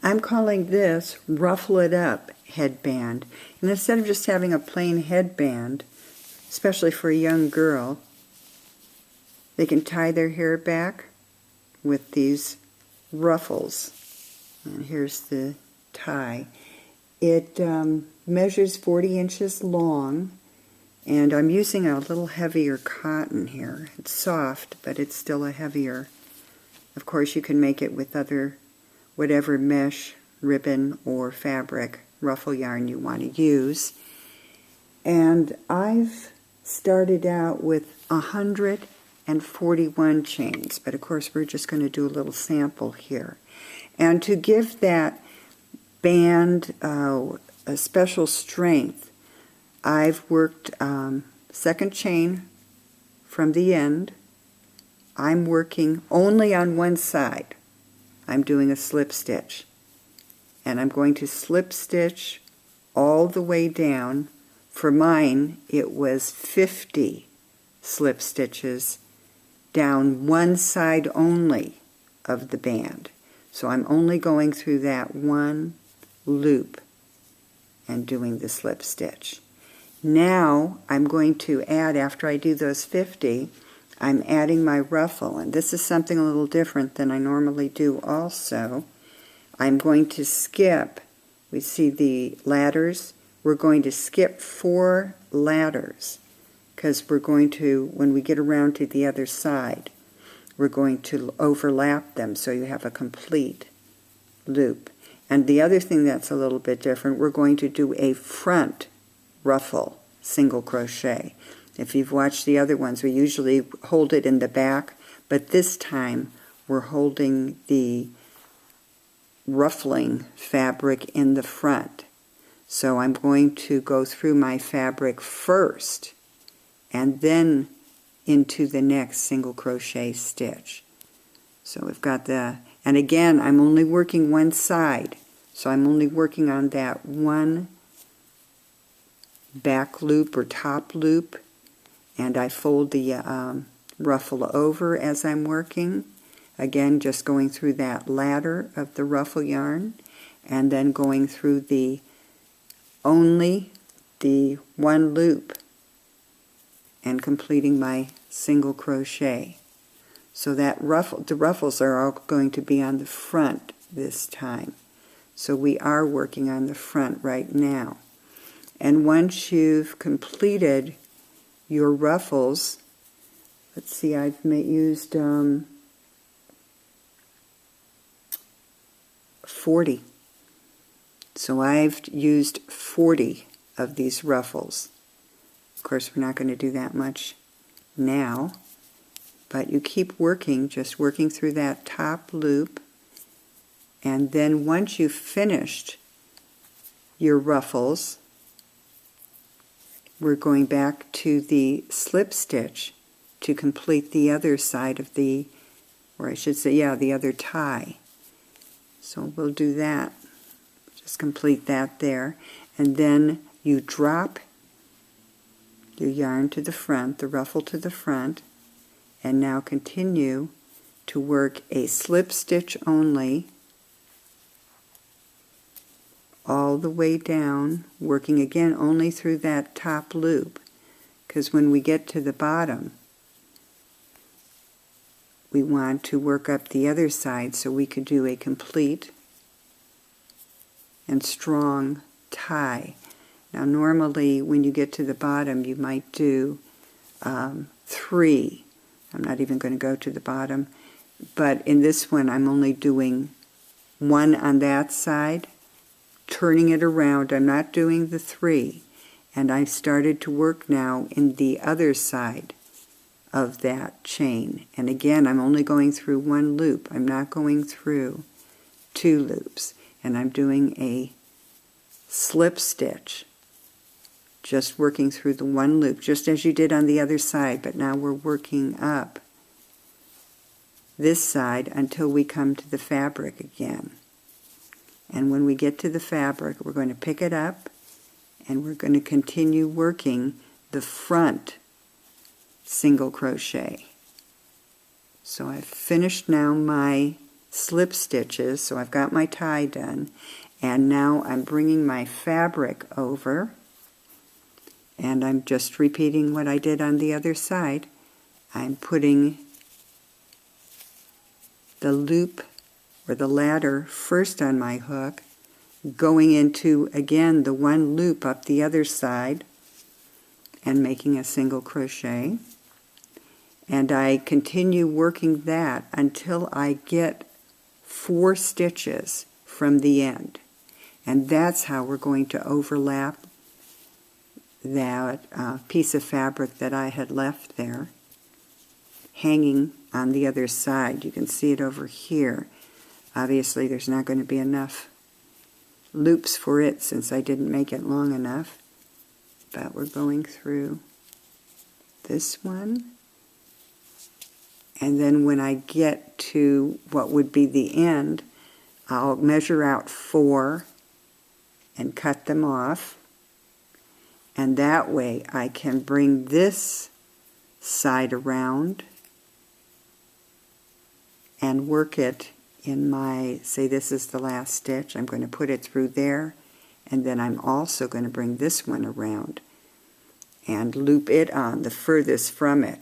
I'm calling this Ruffle-It-Up headband. And instead of just having a plain headband, especially for a young girl, they can tie their hair back with these ruffles. And here's the tie. It measures 40 inches long, and I'm using a little heavier cotton here. It's soft, but it's still a heavier. Of course, you can make it with whatever mesh, ribbon, or fabric ruffle yarn you want to use. And I've started out with 141 chains, but of course we're just going to do a little sample here. And to give that band a special strength, I've worked second chain from the end. I'm working only on one side. I'm doing a slip stitch, and I'm going to slip stitch all the way down. For mine, it was 50 slip stitches down one side only of the band. So I'm only going through that one loop and doing the slip stitch. Now I'm going to add, after I do those 50, I'm adding my ruffle, and this is something a little different than I normally do also. I'm going to skip, we see the ladders, we're going to skip 4 ladders because we're going to, when we get around to the other side, we're going to overlap them so you have a complete loop. And the other thing that's a little bit different, we're going to do a front ruffle single crochet. If you've watched the other ones, we usually hold it in the back, but this time we're holding the ruffling fabric in the front. So I'm going to go through my fabric first and then into the next single crochet stitch. So we've got and again, I'm only working one side, so I'm only working on that one back loop or top loop, and I fold the ruffle over as I'm working. Again, just going through that ladder of the ruffle yarn, and then going through only the one loop and completing my single crochet. So that the ruffles are all going to be on the front this time. So we are working on the front right now. And once you've completed your ruffles, let's see, I've used 40. So I've used 40 of these ruffles. Of course, we're not going to do that much now, but you keep working, just working through that top loop, and then once you've finished your ruffles, we're going back to the slip stitch to complete the other side of the, or I should say, yeah, the other tie. So we'll do that. Just complete that there, and then you drop your yarn to the front, the ruffle to the front, and now continue to work a slip stitch only all the way down, working again only through that top loop, because when we get to the bottom, we want to work up the other side so we could do a complete and strong tie. Now normally when you get to the bottom you might do 3. I'm not even going to go to the bottom, but in this one I'm only doing 1 on that side, turning it around. I'm not doing the 3, and I've started to work now in the other side of that chain, and again I'm only going through 1 loop. I'm not going through 2 loops, and I'm doing a slip stitch, just working through the 1 loop, just as you did on the other side, but now we're working up this side until we come to the fabric again. And when we get to the fabric, we're going to pick it up and we're going to continue working the front single crochet. So I've finished now my slip stitches. So I've got my tie done, and now I'm bringing my fabric over, and I'm just repeating what I did on the other side. I'm putting the loop or the ladder first on my hook, going into, again, the one loop up the other side, and making a single crochet. And I continue working that until I get 4 stitches from the end. And that's how we're going to overlap that piece of fabric that I had left there, hanging on the other side. You can see it over here. Obviously there's not going to be enough loops for it since I didn't make it long enough. But we're going through this one. And then when I get to what would be the end, I'll measure out 4 and cut them off. And that way I can bring this side around and work it in my, say this is the last stitch, I'm going to put it through there, and then I'm also going to bring this one around and loop it on the furthest from it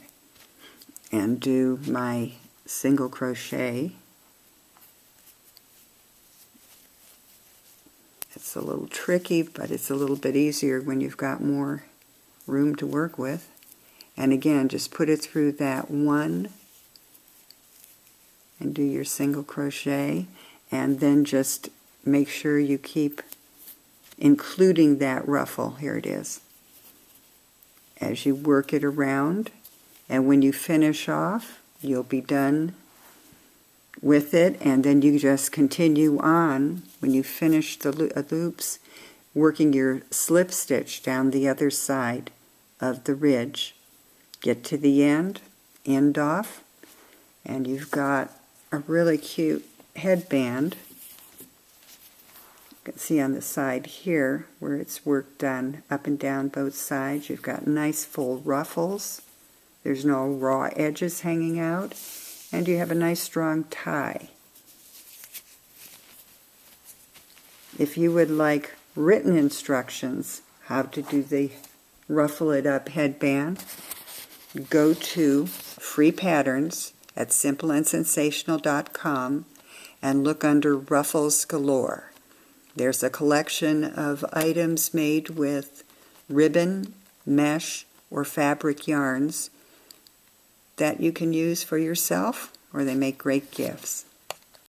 and do my single crochet. It's a little tricky, but it's a little bit easier when you've got more room to work with. And again, just put it through that one and do your single crochet, and then just make sure you keep including that ruffle. Here it is. As you work it around, and when you finish off, you'll be done with it, and then you just continue on when you finish the loops, working your slip stitch down the other side of the ridge. Get to the end off, and you've got a really cute headband. You can see on the side here where it's worked done up and down both sides. You've got nice full ruffles. There's no raw edges hanging out, and you have a nice strong tie. If you would like written instructions how to do the Ruffle-It-Up headband, go to Free Patterns at simpleandsensational.com and look under Ruffles Galore. There's a collection of items made with ribbon, mesh, or fabric yarns that you can use for yourself, or they make great gifts.